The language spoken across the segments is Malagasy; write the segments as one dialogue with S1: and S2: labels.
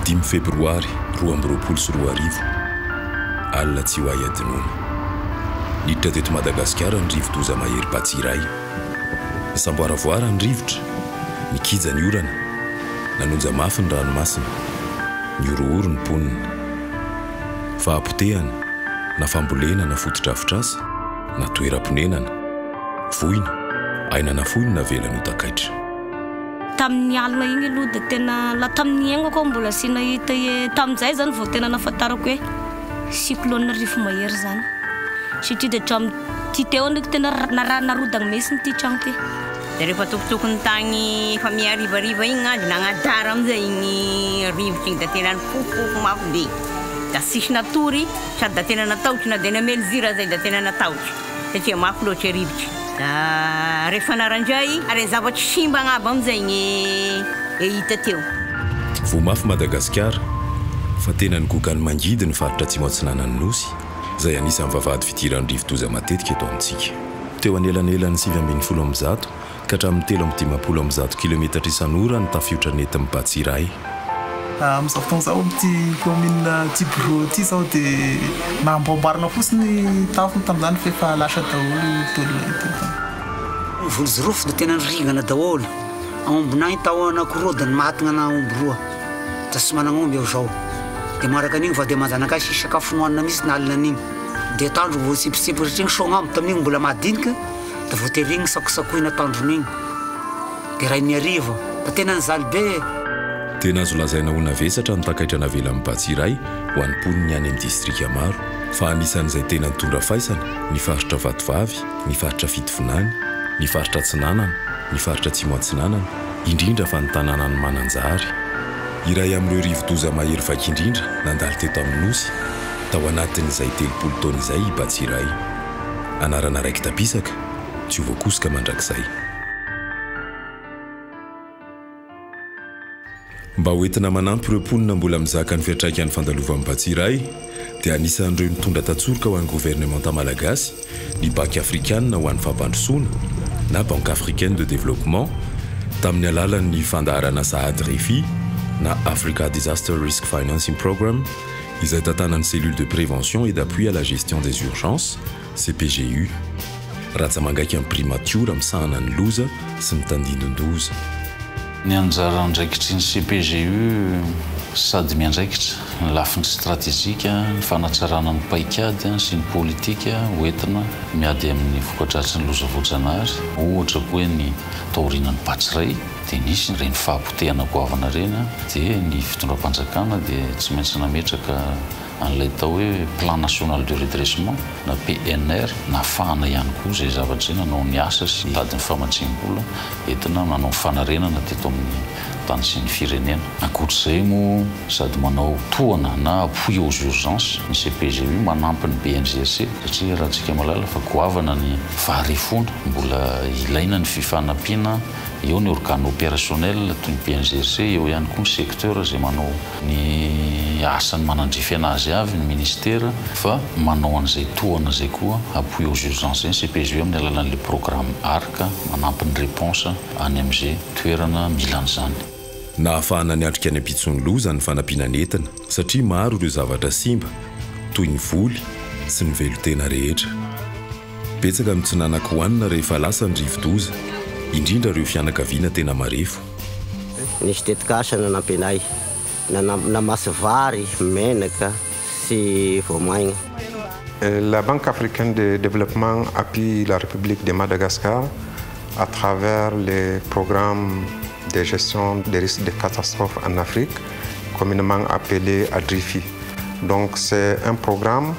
S1: 5 febroary 2024 alina tsy ho ay adinoana niditra teto Madagasikara ny rivo-doza mahery Batsiray samboaravoara ny rivotra nikija ny orana nanonja mafy ny ranomasina ny orooro ny ponina fahapotehana na fambolena na fotodrafitrasa na toeram-ponenana voina ainana foiny na velany ho takaitra
S2: tamin'ny alina igny aloha dia tena la tamin'ny aignako mbola sy nahita tamin'izay zany vao tena nafantarako hoe cyclone rivo mahery zany satria dia hatramin'ny ty teo ndraiky tena narodagna mesy ny ty tragno ty
S3: dia rehefa tokotokony tagny efa miharivariva igny ady nagnadara amin'izay igny rivotra igny dia tena nipofopofo mafy be da sisy natory sady da tena nataotry na dia namely zira zay da tena nataotry satria mafy loatra rivotra da rehefa narandray ary zavatry simba agnabo amin'izay igny hita teo
S1: vomafy Madagasikara fa tena nygokany mangidy ny faritra atsimo atsinanany nosy izay anisan'ny vavahady fidiran'ny rivo-doza matetika eto amintsika teo anelanelany 710 ka hatramin'ny 350 kilometatra isan'ora ny tafiotra ny etin'ny Batsiray
S4: amin'izao fotoan'izao ty commune Tibro ty zao dia namboamboarina fotsiny tafony tamin'izany fa efa lasa daholo tolo
S5: volozirofo dia tena nyrigana daholo aombonay tao anakirodany matigna na aomby roa da sy managnomby eo zao dia maraka an'igny va dia manjanakasy sakafo nohanina misy na alina an'igny dia tandro vo sipisipy rehetra igny soagnambo tamin'igny mbola madinika da vo terigny sakosakoina tandron'igny dia ray ny ariva da tena nizaly be
S1: tena azo lazaina ho navesatra ny takaitra navela amin'ny Batsiray ho an'ny poniny any amin'ny distrika maro fa anisan'izay tena nitondra faisana ny faritra Vatovavy ny faritra Fitovonany ny faritra Tsinanana ny faritra Atsimo Atsinanana indrindra fa ny tanàna ny Mananjary iray amin'ireo rivo-doza mahery vaky indrindra nandalo teto amin'ny nosy tao anatin'izay 30 taona izay i Batsiray anarana raiky tapisaka tsy ho voakosika mandrakizay mba hoentina manampy ireo mponina mbola mizaka ny fiantraikan'ny fandalovan'ny Batsiray dia anisan'ireo nitondra tatsoroka ho an'ny gouvernementa malagasy ny banque africaine ho an'ny fampandrosoana na banque africaine de développement tamin'ny alalan'ny fandaharana Saad Refi na Africa Disaster Risk Financing Program izay tantanan'ny cellule de prévention et d'appui à la gestion des urgences CPGU ratsa mangaiky amin'ny primature misahana ny loza sy ny tandindon-doza
S6: ny anjara andraikitry ny CPGU sady miandraikitra ny lafiny stratégique ny fanatsarana ny paikady sy ny politika hoentina miady amin'ny vokadratsy ny lozavojanahary ohatra koa ny taorinan'ny Batsiray dia nisy reny fahapotehana goavana reny dia ny fitondram-panjakana dia tsy maintsy nametraka an'ilay tao hoe plan national de redressement na PNR nafahana ihany koa izay zavatra izay nanao ny asa sy tadiny famatsim-bola entina nanao fanarenana teto amin'ny tany sy ny firenena ankoatr'izay moa sady manao tohana na appui aux urgences ny CPGU manampy ny BNGRC satria raha tsika malala fa goavana ny faharefona mbola ilaina ny fifanampiana eo ny organe opérationnel toy ny BNGRC eo ihany koa ny secteur izay manao ny asany manandrify anazy avy ny ministère fa manao an'izay tohana izay koa appui aux urgences ny CPGU amin'ny alalan'le programme ARC manampy ny réponse any amin'izay toerana mila an'izany
S1: na ahafahana niatrika any ampitsony loza ny fanampiana nentina satria maro ireo zavatra simba toy ny voly sy ny velotena rehetra betsaka no tsy nanaka hoanina rehefa lasa ny rivo-doza indrindra ireo fianakaviana tena marefo
S7: nisy tetikasana nampianay namasy vary menaka sy voamaigna
S8: La Banque africaine de développement appuie la République de Madagascar à travers les programmes de gestion des risques de catastrophes en Afrique, communément appelé ADRIFI. Donc c'est un programme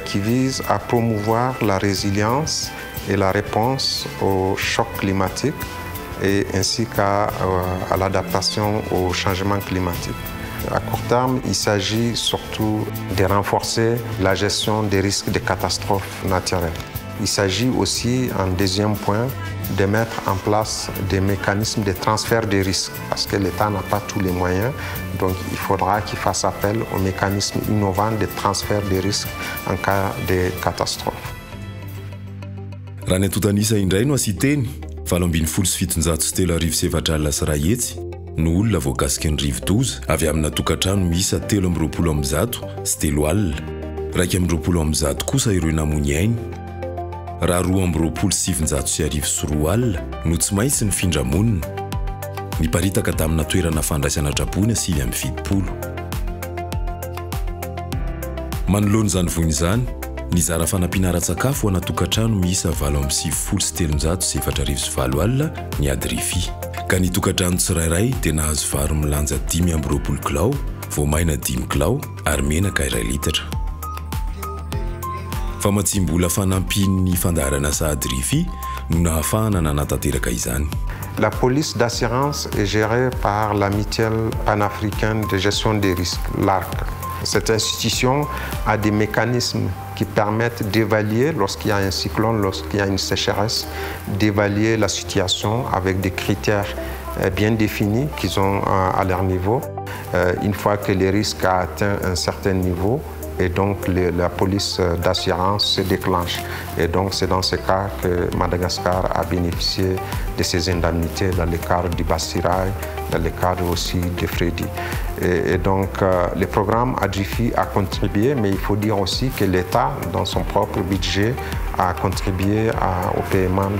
S8: qui vise à promouvoir la résilience et la réponse aux chocs climatiques et ainsi qu'à l'adaptation au changement climatique. À court terme, il s'agit surtout de renforcer la gestion des risques de catastrophes naturelles. Il s'agit aussi, en deuxième point, de mettre en place des mécanismes de transfert des risques parce que l'État n'a pas tous les moyens, donc il faudra qu'il fasse appel aux mécanismes innovants de transfert des risques en cas de catastrophe.
S1: Raha ny atotanisa indray no asiteny 770 sy 7 arivo sy 7 alina sy 2 hetsy no olona voakasiky ny rivo-doza avy amina tokantrano miisa 320 sy 3 alina 220 kosa ireo namony ainy raha 270 sy 4 alina no tsy maintsy ny findramonina niparitaka tamina toerana fandraisana drabony 720. manoloana izany voiny izany nizara fanampianaran-tsakafo ana tokantrano miisa 774 alina ny ady rify ka ny tokantrano tsirairay dia nahazo vary milanja 520 kilao voamaina 10 kilao ary menaka 1 litatra. fa matsimbola fanampin'ny fandaharana sahady rify no nahafahana nanatanteraka izany.
S8: La police d'assurance est gérée par la mutuelle panafricaine de gestion des risques, l'ARC. Cette institution a des mécanismes qui permettent d'évaluer, lorsqu'il y a un cyclone, lorsqu'il y a une sécheresse, d'évaluer la situation avec des critères bien définis qu'ils ont à leur niveau. Une fois que le risque a atteint un certain niveau, et donc la police d'assurance se déclenche. Et donc c'est dans ce cas que Madagascar a bénéficié de ces indemnités dans le cadre du Bassirai, dans le cadre aussi de Freddy. Et donc le programme ADRIFI a contribué, mais il faut dire aussi que l'État, dans son propre budget, a contribué au paiement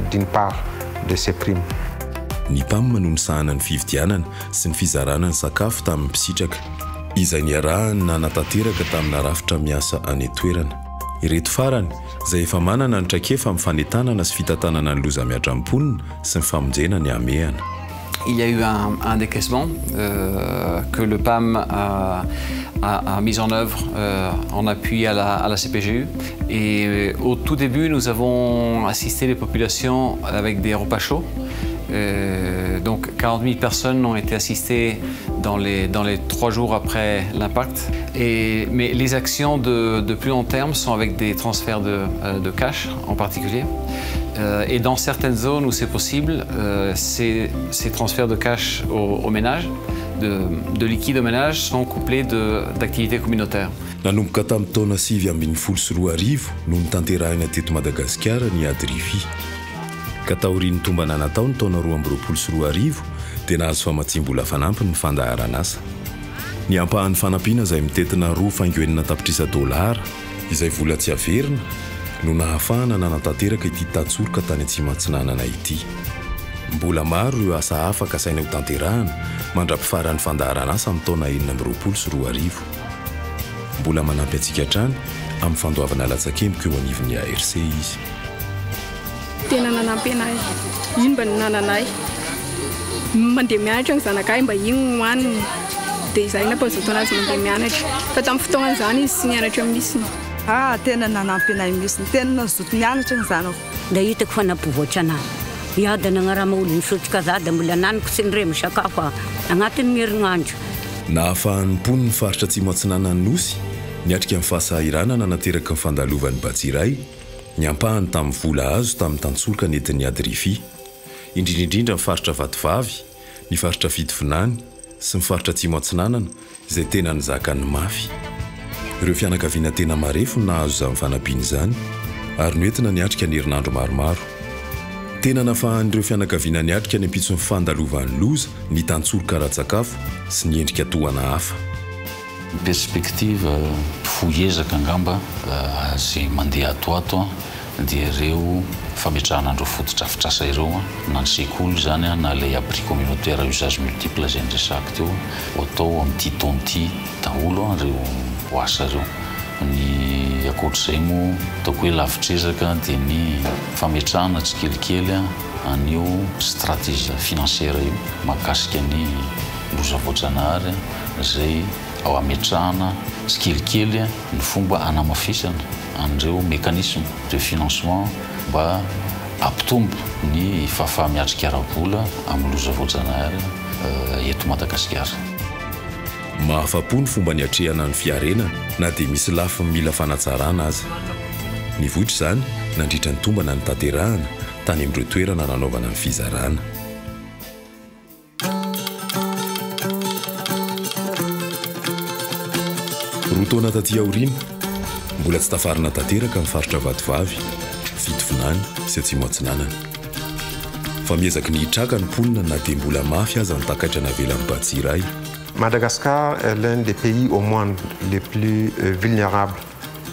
S8: d'une part de ces primes.
S1: Ny mpamma no nisahana ny fividianana sy ny fizarana ny sakafo tamin'ny mpisitraka izay niarahana nanatanteraka tamina rafitra miasa any toerana. Ireto farany izay efa manana ny traikefa amin'ny fanetanana sy fitantanana ny loza miadram-ponina sy ny famonjena ny amehana.
S9: Il y a eu un décaissement que le PAM a mis en œuvre en appui à la CPGU. Et au tout début, nous avons assisté les populations avec des repas chauds. Donc 40 000 personnes ont été assistées dans les 3 jours après l'impact. Mais les actions de plus long terme sont avec des transferts de cash en particulier. Et dans certaines zones où c'est possible, ces transferts de cash aux ménages, de liquide aux ménages, sont couplés d'activités communautaires.
S1: Nanomboka tamin'ny taona 2024 no nitanterahina teto Madagasikara ny ADRIFI. Ka taorian'ny tombana natao ny taona 2024 dia nahazo famatsimbola fanampy ny fandaharana asa. Ny ampahan'ny fanampiana izay mitetina $2.9 izay vola tsy averina no nahafahana nanatanteraka ity tatsoroka tany Atsimatsinanana ity. Mbola maro ireo asa afaka saina ho tanterahana mandra-pifaran'ny fandaharana asa amin'ny taona 2024. Mbola manampy antsika hatrany amin'ny fandoavana latsakemboka eo anivon'ny ARC izy.
S10: Tena nanampy anay. Iny mba nananay. Mandeha mianatra ny zanakay mba igny hoaniny. Dia izay nampazoto anazy mandeha mianatra. Fa tamin'ny fotoana izany izy sy nianatra mihitsiny.
S11: Tena nanampy anay mihitsiny. Tena nazoto mianatra ny zanako.
S3: Da hitako fa nampivoatra anahy. Iady nagnarama olo misotrika za da mbola naniko sy ny remy sakafo agnatin'ny herinandro.
S1: Nahafahan'ny mponiny ny faritra Atsimatsinanana Nosy niatrika amin'ny fahasahirana nanateraka ny fandalovan'ny Batsiray ny ampahany tamin'ny vola azo tamin'ny tantsoroka nentin'ny ADRIFI. Indrindrindrindra ny faritra Vatovavy, ny faritra Fitovinany sy ny faritra Atsimatsinanana izay tena nizaka ny mafy. Ireo fianakaviana tena marefo nahazo izany fanampiana izany ary noentina niatrika ny herinandro maromaro. Tena nafahan'ireo fianakaviana niatrika ny ampitson'ny fandalovan'ny loza ny tantsoroka ara-tsakafo sy ny endrika tohana hafa.
S6: Perspektiva foezaka angamba izay mandeha atoato dia ireo fametrahan'andro fotodrafitrasa ireo na ny sekoly zany na ilay abri communautaire usage multiple izay niresaka teo atao amin'ity taona ity daholo ireo oasa ireo. Ny akoatr'izay moa ataoko hoe lavitrezaka dia ny fametrahana tsikelikely an'io stratégie financière io mahakasika ny loza voajanahary izay ao ametrahana tsikelikely ny fomba anamafisana an'ireo mécanisme de financement mba ampitombo ny fahafahamiatrika ara-bola amin'ny loza voajanahary eto Madagasikara.
S1: Mahafapo ny fomba niatrehana ny fiarenana na dia misy lafy mila fanatsarana aza. Ny vohitra izany nandritra ny tombana ny tanterahana tany amin'ireo toerana nanaovana ny fizarana. Roa taona taty aoriana mbola tsy tafarina tanteraka ny faritra Vatovavy, Fitovinany sy Atsimatsinanana. fa miezaka ny hitraka ny mponina na dia mbola mafy aza ny takaitra navela amin'ny Batsiray.
S8: Madagascar est l'un des pays au monde les plus vulnérables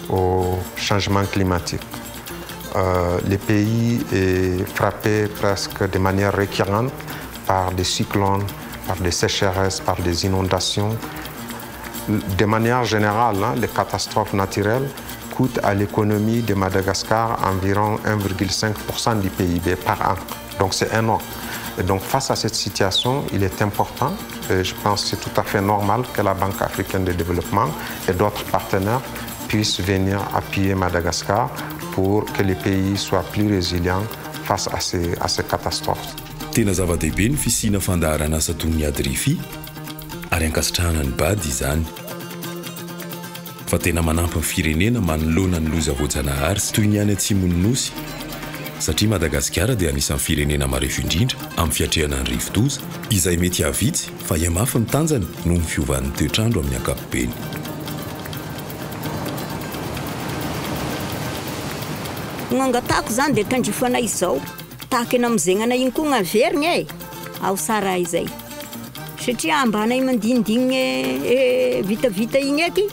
S8: au changement climatique. Le pays est frappé presque de manière récurrente par des cyclones, par des sécheresses, par des inondations. De manière générale, les catastrophes naturelles coûtent à l'économie de Madagascar environ 1,5% du PIB par an. Donc c'est énorme. Et donc face à cette situation, il est important, et je pense que c'est tout à fait normal que la Banque africaine de développement et d'autres partenaires puissent venir appuyer Madagascar pour que les pays soient plus résilients face à ces catastrophes.
S1: Tena zava-dehibe ny fisina fandaharana asa toy ny ady rify ary ankasitrahana ny bady izany. Fa tena manampy ny firenena manoloana ny loza voajanahary sy toy ny any atsimon'ny nosy satria Madagasikara dia anisan'ny firenena marefo indrindra amin'ny fiatrehana ny rivo-doza izay mety havitsy fa hiamafy ny tanjany noho ny fiovan'ny toetrandro amin'ny ankapobeny.
S12: Gn'angatako zany dia tandrifanay izao tahaka eny amin'izay iny koa gn'averigny ao sara izay satria ambanay mandindigny vitavita igny eky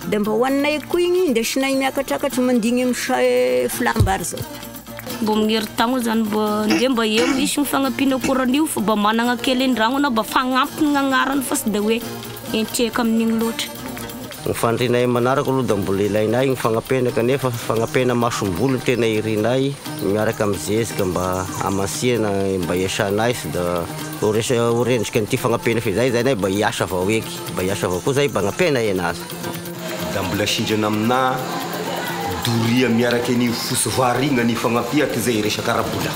S12: dia mba hoaninay koa igny indesinay miakatrakatra mandigny amin'ny flambary zao.
S2: Mbo migeri-tagno zany mba eo misy ny fagnampiana koran'io fa mba managna kely an-dragno na mba fagnampiny gn'agnarany fa sy dia hoe entreka amin'igny loatra.
S7: Ny fandrinay manaraka aloha da mbola ilainay ny fagnampena kanefa fagnampena masom-bolo tena irinay miaraka amin'ny zezika mba amasiana mba iasanay sy da orendrika n'ity fagnampena fezay zay nay mba hiasa avao eky mba hiasa avao koa zay mba agnampena enazy.
S13: Da mbola sindrana amina doria miaraka ny fosy variana ny fagnapiaka zay resaka rabola.